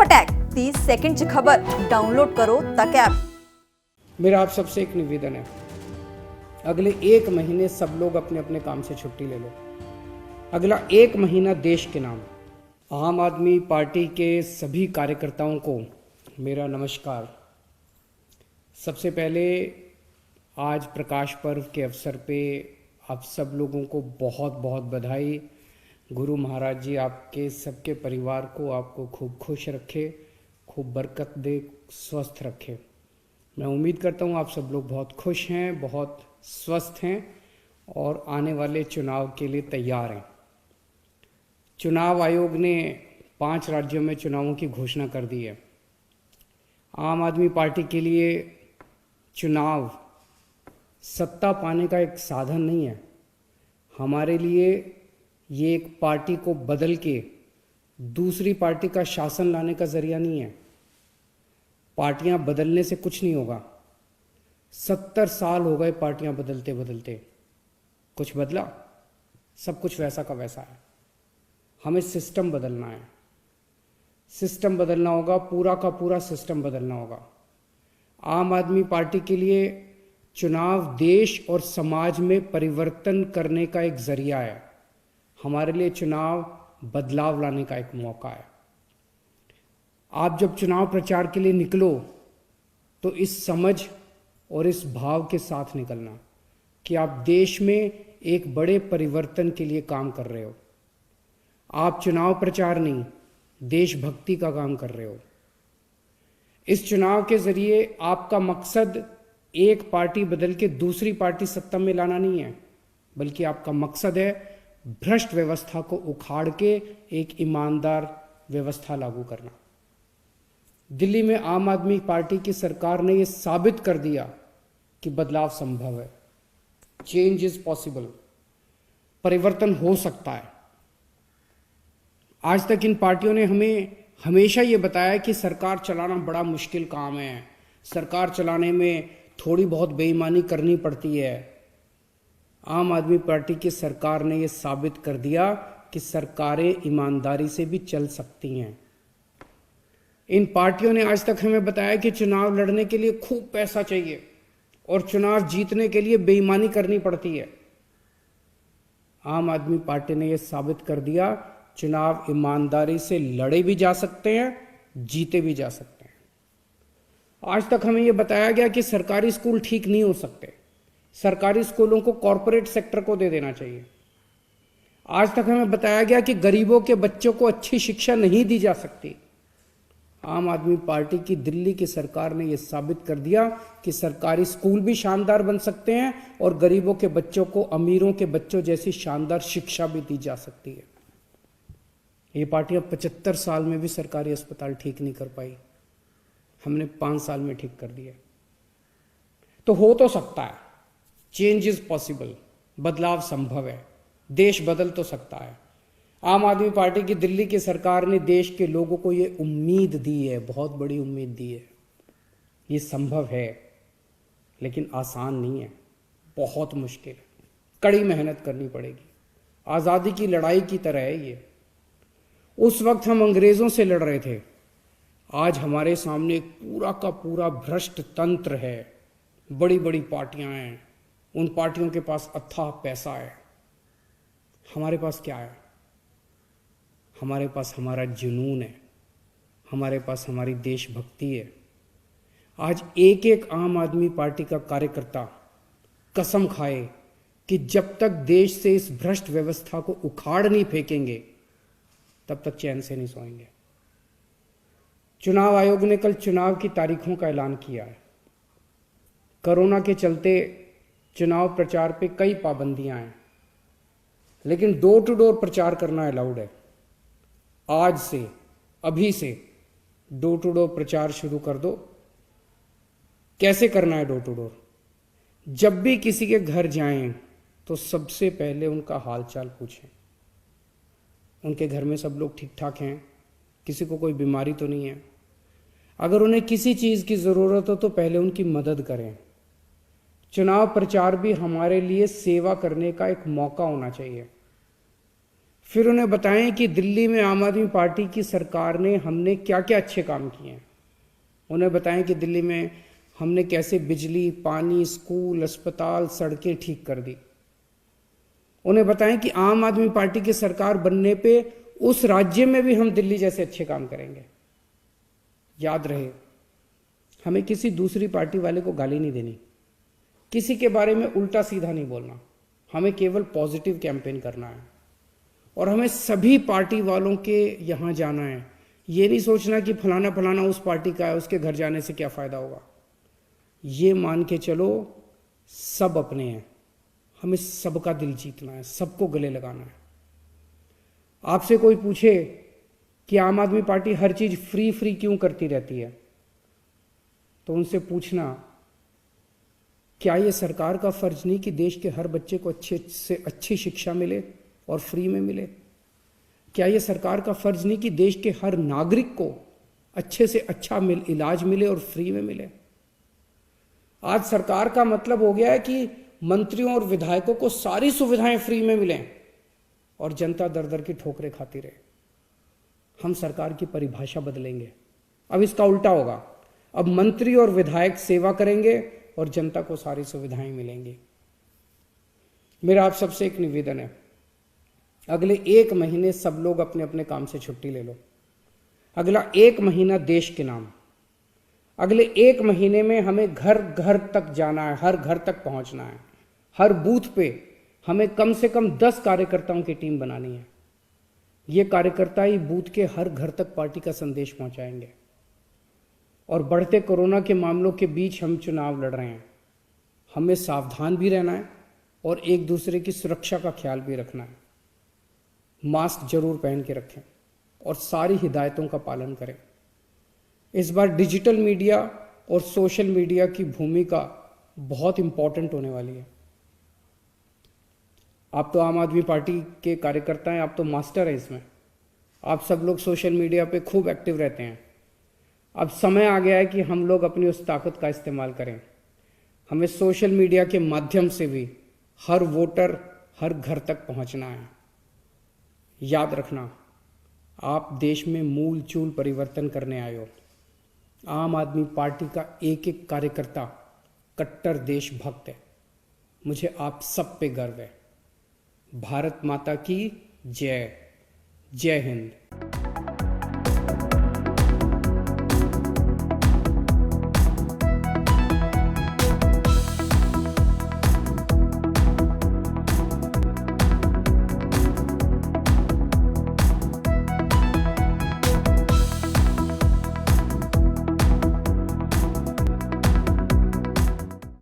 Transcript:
फटॅक 30 सेकंडची खबर डाउनलोड करो तक ॲप। मेरा आप सबसे एक निवेदन है, अगले 1 महीने सब लोग अपने अपने काम से छुट्टी ले लो। अगला 1 महीना देश के नाम। आम आदमी पार्टी के सभी कार्यकर्ताओं को मेरा नमस्कार। सबसे पहले आज प्रकाश पर्व के अवसर पे आप सब लोगों को बहुत बहुत बधाई। गुरु महाराज जी आपके सबके परिवार को आपको खूब खुश रखे, खूब बरकत दे, स्वस्थ रखे। मैं उम्मीद करता हूँ आप सब लोग बहुत खुश हैं, बहुत स्वस्थ हैं और आने वाले चुनाव के लिए तैयार हैं। चुनाव आयोग ने 5 राज्यों में चुनावों की घोषणा कर दी है। आम आदमी पार्टी के लिए चुनाव सत्ता पाने का एक साधन नहीं है। हमारे लिए ये एक पार्टी को बदल के दूसरी पार्टी का शासन लाने का जरिया नहीं है। पार्टियां बदलने से कुछ नहीं होगा। 70 साल हो गए पार्टियां बदलते बदलते, कुछ बदला? सब कुछ वैसा का वैसा है। हमें सिस्टम बदलना है। सिस्टम बदलना होगा, पूरा का पूरा सिस्टम बदलना होगा। आम आदमी पार्टी के लिए चुनाव देश और समाज में परिवर्तन करने का एक जरिया है। हमारे लिए चुनाव बदलाव लाने का एक मौका है। आप जब चुनाव प्रचार के लिए निकलो तो इस समझ और इस भाव के साथ निकलना कि आप देश में एक बड़े परिवर्तन के लिए काम कर रहे हो। आप चुनाव प्रचार नहीं, देशभक्ति का काम कर रहे हो। इस चुनाव के जरिए आपका मकसद एक पार्टी बदल के दूसरी पार्टी सत्ता में लाना नहीं है, बल्कि आपका मकसद है भ्रष्ट व्यवस्था को उखाड़ के एक ईमानदार व्यवस्था लागू करना। दिल्ली में आम आदमी पार्टी की सरकार ने यह साबित कर दिया कि बदलाव संभव है। Change is possible. परिवर्तन हो सकता है। आज तक इन पार्टियों ने हमें हमेशा ये बताया कि सरकार चलाना बड़ा मुश्किल काम है, सरकार चलाने में थोड़ी बहुत बेईमानी करनी पड़ती है। आम आदमी पार्टी की सरकार ने यह साबित कर दिया कि सरकारें ईमानदारी से भी चल सकती हैं। इन पार्टियों ने आज तक हमें बताया कि चुनाव लड़ने के लिए खूब पैसा चाहिए और चुनाव जीतने के लिए बेईमानी करनी पड़ती है। आम आदमी पार्टी ने यह साबित कर दिया चुनाव ईमानदारी से लड़े भी जा सकते हैं, जीते भी जा सकते हैं। आज तक हमें यह बताया गया कि सरकारी स्कूल ठीक नहीं हो सकते, सरकारी स्कूलों को कॉरपोरेट सेक्टर को दे देना चाहिए। आज तक हमें बताया गया कि गरीबों के बच्चों को अच्छी शिक्षा नहीं दी जा सकती। आम आदमी पार्टी की दिल्ली की सरकार ने यह साबित कर दिया कि सरकारी स्कूल भी शानदार बन सकते हैं और गरीबों के बच्चों को अमीरों के बच्चों जैसी शानदार शिक्षा भी दी जा सकती है। ये पार्टियां 75 साल में भी सरकारी अस्पताल ठीक नहीं कर पाई, हमने 5 साल में ठीक कर दिया। तो हो तो सकता है। Change is possible. बदलाव संभव है। देश बदल तो सकता है। आम आदमी पार्टी की दिल्ली की सरकार ने देश के लोगों को ये उम्मीद दी है, बहुत बड़ी उम्मीद दी है। ये संभव है, लेकिन आसान नहीं है, बहुत मुश्किल है। कड़ी मेहनत करनी पड़ेगी। आज़ादी की लड़ाई की तरह है ये। उस वक्त हम अंग्रेजों से लड़ रहे थे, आज हमारे सामने एक पूरा का पूरा भ्रष्ट तंत्र है। बड़ी बड़ी पार्टियां हैं, उन पार्टियों के पास अथाह पैसा है। हमारे पास क्या है? हमारे पास हमारा जुनून है, हमारे पास हमारी देशभक्ति है। आज एक एक आम आदमी पार्टी का कार्यकर्ता कसम खाए कि जब तक देश से इस भ्रष्ट व्यवस्था को उखाड़ नहीं फेंकेंगे तब तक चैन से नहीं सोएंगे। चुनाव आयोग ने कल चुनाव की तारीखों का ऐलान किया है। कोरोना के चलते चुनाव प्रचार पे कई पाबंदियां हैं, लेकिन डोर टू डोर प्रचार करना अलाउड है। आज से, अभी से डोर टू डोर प्रचार शुरू कर दो। कैसे करना है डोर टू डोर? जब भी किसी के घर जाएं तो सबसे पहले उनका हालचाल पूछें। उनके घर में सब लोग ठीक ठाक हैं, किसी को कोई बीमारी तो नहीं है। अगर उन्हें किसी चीज़ की ज़रूरत हो तो पहले उनकी मदद करें। चुनाव प्रचार भी हमारे लिए सेवा करने का एक मौका होना चाहिए। फिर उन्हें बताएं कि दिल्ली में आम आदमी पार्टी की सरकार ने हमने क्या क्या अच्छे काम किए हैं। उन्हें बताएं कि दिल्ली में हमने कैसे बिजली, पानी, स्कूल, अस्पताल, सड़कें ठीक कर दी। उन्हें बताएं कि आम आदमी पार्टी की सरकार बनने पे उस राज्य में भी हम दिल्ली जैसे अच्छे काम करेंगे। याद रहे, हमें किसी दूसरी पार्टी वाले को गाली नहीं देनी, किसी के बारे में उल्टा सीधा नहीं बोलना, हमें केवल पॉजिटिव कैंपेन करना है। और हमें सभी पार्टी वालों के यहाँ जाना है। ये नहीं सोचना कि फलाना फलाना उस पार्टी का है, उसके घर जाने से क्या फ़ायदा होगा। ये मान के चलो सब अपने हैं, हमें सबका दिल जीतना है, सबको गले लगाना है। आपसे कोई पूछे कि आम आदमी पार्टी हर चीज़ फ्री फ्री क्यों करती रहती है, तो उनसे पूछना, क्या ये सरकार का फर्ज नहीं कि देश के हर बच्चे को अच्छे से अच्छी शिक्षा मिले और फ्री में मिले? क्या ये सरकार का फर्ज नहीं कि देश के हर नागरिक को अच्छे से अच्छा इलाज मिले और फ्री में मिले? आज सरकार का मतलब हो गया है कि मंत्रियों और विधायकों को सारी सुविधाएं फ्री में मिलें और जनता दर दर की ठोकरें खाती रहे। हम सरकार की परिभाषा बदलेंगे। अब इसका उल्टा होगा, अब मंत्री और विधायक सेवा करेंगे और जनता को सारी सुविधाएं मिलेंगी। मेरा आप सबसे एक निवेदन है, अगले 1 महीने सब लोग अपने अपने काम से छुट्टी ले लो। अगला 1 महीना देश के नाम। अगले 1 महीने में हमें घर घर तक जाना है, हर घर तक पहुंचना है। हर बूथ पे हमें कम से कम 10 कार्यकर्ताओं की टीम बनानी है। ये कार्यकर्ता ही बूथ के हर घर तक पार्टी का संदेश पहुंचाएंगे। और बढ़ते कोरोना के मामलों के बीच हम चुनाव लड़ रहे हैं, हमें सावधान भी रहना है और एक दूसरे की सुरक्षा का ख्याल भी रखना है। मास्क जरूर पहन के रखें और सारी हिदायतों का पालन करें। इस बार डिजिटल मीडिया और सोशल मीडिया की भूमिका बहुत इंपॉर्टेंट होने वाली है। आप तो आम आदमी पार्टी के कार्यकर्ता हैं, आप तो मास्टर हैं इसमें। आप सब लोग सोशल मीडिया पे खूब एक्टिव रहते हैं। अब समय आ गया है कि हम लोग अपनी उस ताकत का इस्तेमाल करें। हमें सोशल मीडिया के माध्यम से भी हर वोटर, हर घर तक पहुंचना है। याद रखना, आप देश में मूल चूल परिवर्तन करने आए हो। आम आदमी पार्टी का एक एक कार्यकर्ता कट्टर देशभक्त है। मुझे आप सब पे गर्व है। भारत माता की जय। जय हिंद।